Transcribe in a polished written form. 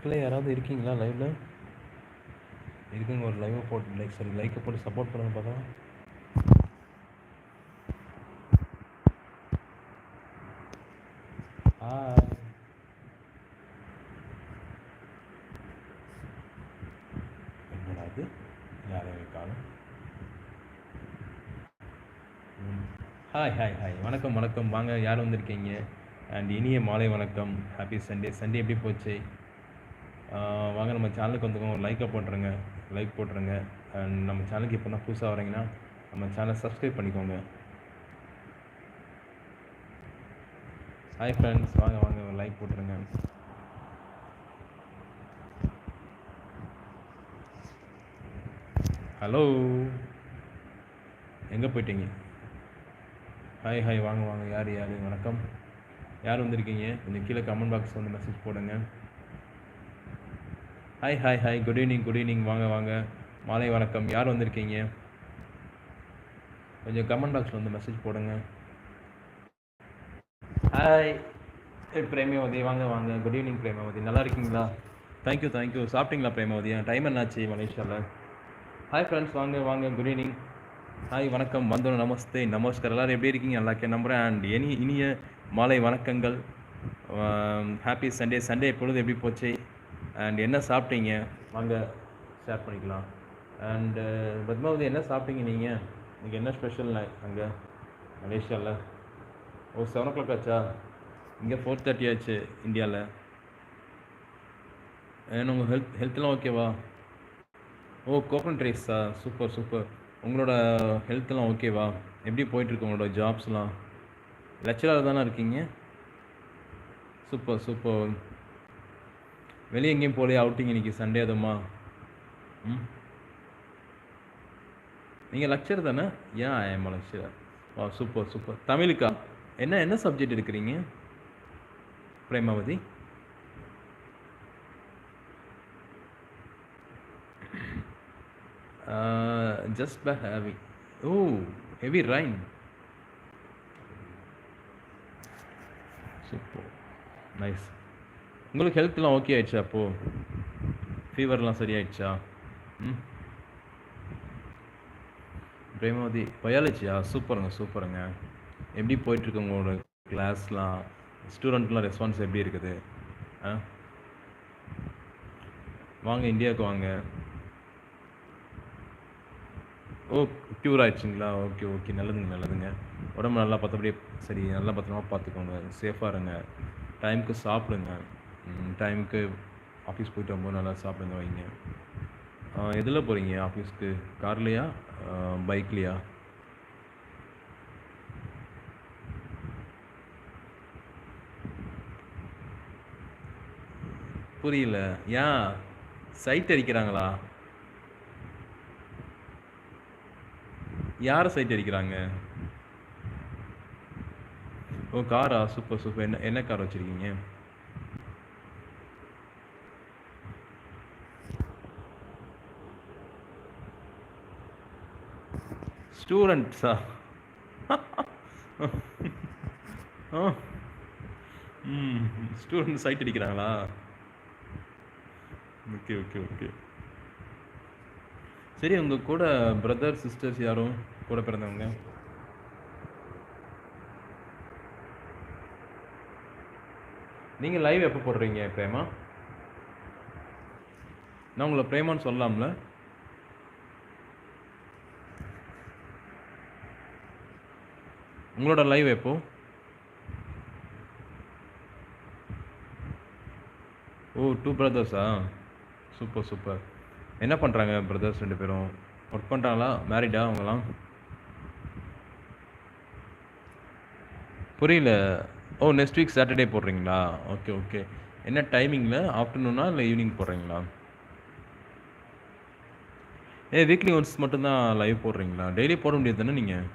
மக்களே யாராவது இருக்கீங்களா லைவ்ல? இருக்குங்க, ஒரு லைவை போட்டு லைக்கை போட்டு சப்போர்ட் பண்ணுங்க பார்க்கலாம். ஹாய். என்னடா அது, யாரையும் காணும். ஹாய் ஹாய் ஹாய், வணக்கம் வணக்கம், வாங்க யார் வந்திருக்கீங்க? அண்ட் இனிய மாலை வணக்கம், ஹாப்பி சண்டே. சண்டே எப்படி போச்சு? வாங்க நம்ம சேனலுக்கு வந்துக்கோங்க, ஒரு லைக்கை போட்டுருங்க, லைக் போட்டுருங்க. அண்ட் நம்ம சேனலுக்கு இப்போ தான் புதுசாக வரீங்கன்னா நம்ம சேனலை சப்ஸ்கிரைப் பண்ணிக்கோங்க. ஹாய் ஃப்ரெண்ட்ஸ், வாங்க வாங்க ஒரு லைக் போட்டுருங்க. ஹலோ, எங்கே போயிட்டீங்க? ஹாய் ஹாய், வாங்க வாங்க, யார் யார், வணக்கம், யார் வந்திருக்கீங்க? கொஞ்சம் கீழே கமெண்ட் பாக்ஸ் வந்து மெசேஜ் போடுங்க. Hi hi hi, good evening good evening, வாங்க வாங்க, மாலை வணக்கம், யார் வந்திருக்கீங்க? கொஞ்சம் கமெண்ட் பாக்ஸில் வந்து மெசேஜ் போடுங்க. ஹாய் பிரேமவதி, வாங்க வாங்க, குட் ஈவினிங் பிரேமவதி, நல்லா இருக்கீங்களா? Thank you thank you. சாப்பிட்டீங்களா பிரேமவதி? டைம் என்னாச்சு மலேசியாவில்? ஹாய் ஃப்ரெண்ட்ஸ், வாங்க வாங்க, குட் ஈவினிங், ஹாய் வணக்கம், வந்தோம், நமஸ்தே நமஸ்கார், எல்லோரும் எப்படி இருக்கீங்க? எல்லாருக்கே நம்புகிறேன். அண்ட் இனிய மாலை வணக்கங்கள், ஹாப்பி சண்டே. சண்டே எப்பொழுது எப்படி போச்சு அண்ட் என்ன சாப்பிட்டீங்க? வாங்க ஷேர் பண்ணிக்கலாம். அண்டு பத்மாவதி, என்ன சாப்பிட்டீங்க நீங்கள்? இன்றைக்கி என்ன ஸ்பெஷல் அங்கே மலேசியாவில்? ஓ 7 o'clock ஆச்சா? இங்கே 4:30 ஆச்சு இந்தியாவில். ஏன்னா உங்கள் ஹெல்த்லாம் ஓகேவா? ஓ கோகனட் ரைஸா, சூப்பர் சூப்பர். உங்களோட ஹெல்த்லாம் ஓகேவா? எப்படி போயிட்டுருக்கு உங்களோட ஜாப்ஸ்லாம்? லெக்சராக தானே இருக்கீங்க? Super super. வெளியே எங்கேயும் போகலையா அவுட்டிங் இன்றைக்கி சண்டே அதுமா? நீங்கள் லெக்சர் தானே? ஏன் I am lecturer. Oh super super. தமிழுக்கா? என்ன என்ன சப்ஜெக்ட் எடுக்கிறீங்க Premavathi? Just by having. Oh heavy rain, super nice. உங்களுக்கு ஹெல்த்லாம் ஓகே ஆயிடுச்சா? அப்போது ஃபீவர்லாம் சரியாயிடுச்சா? பிரேமாவதி பயாலஜியா? சூப்பருங்க சூப்பருங்க. எப்படி போயிட்டுருக்கு உங்களோட கிளாஸ்லாம்? ஸ்டூடெண்ட்லாம் ரெஸ்பான்ஸ் எப்படி இருக்குது? வாங்க இந்தியாவுக்கு வாங்க. ஓ க்யூர் ஆயிடுச்சுங்களா? ஓகே ஓகே, நல்லதுங்க நல்லதுங்க. உடம்பு நல்லா பார்த்தபடியே சரி, நல்லா பத்திரமா பார்த்துக்கோங்க, சேஃபாக இருங்க, டைமுக்கு சாப்பிடுங்க, டைமுக்கு ஆஃபீஸ் போயிட்டு வரும்போது நல்லா சாப்பிடுங்க வைங்க. எதில் போகிறீங்க ஆஃபீஸ்க்கு? கார்லையா பைக்லையா? புரியல. ஏன் சைட் அடிக்கிறாங்களா? யார் சைட் அடிக்கிறாங்க? ஓ காரா, சூப்பர் சூப்பர். என்ன என்ன கார் வச்சுருக்கீங்க? ஸ்டூடெண்ட்ஸா? ஸ்டூடெண்ட் சைட் அடிக்கிறாங்களா? ஓகே ஓகே ஓகே சரி. உங்கள் கூட பிரதர் சிஸ்டர்ஸ் யாரும் கூட பிறந்தவங்க? நீங்கள் லைவ் எப்போ போடுறீங்க பிரேமா? நான் உங்களை பிரேமான்னு சொல்லலாம்ல? உங்களோட லைவ் எப்போ? ஓ 2 பிரதர்ஸா? Super super. என்ன பண்ணுறாங்க பிரதர்ஸ் 2 பேரும்? ஒர்க் பண்ணுறாங்களா? மேரிடா அவங்களாம்? புரியல. ஓ நெக்ஸ்ட் வீக் சாட்டர்டே போடுறீங்களா? Okay okay. என்ன டைமிங்கில்? ஆஃப்டர்நூனா இல்லை ஈவினிங் போடுறீங்களா? வீக்லி ஒன்ஸ் மட்டும்தான் லைவ் போடுறீங்களா? டெய்லி போட முடியாது தானே நீங்கள்?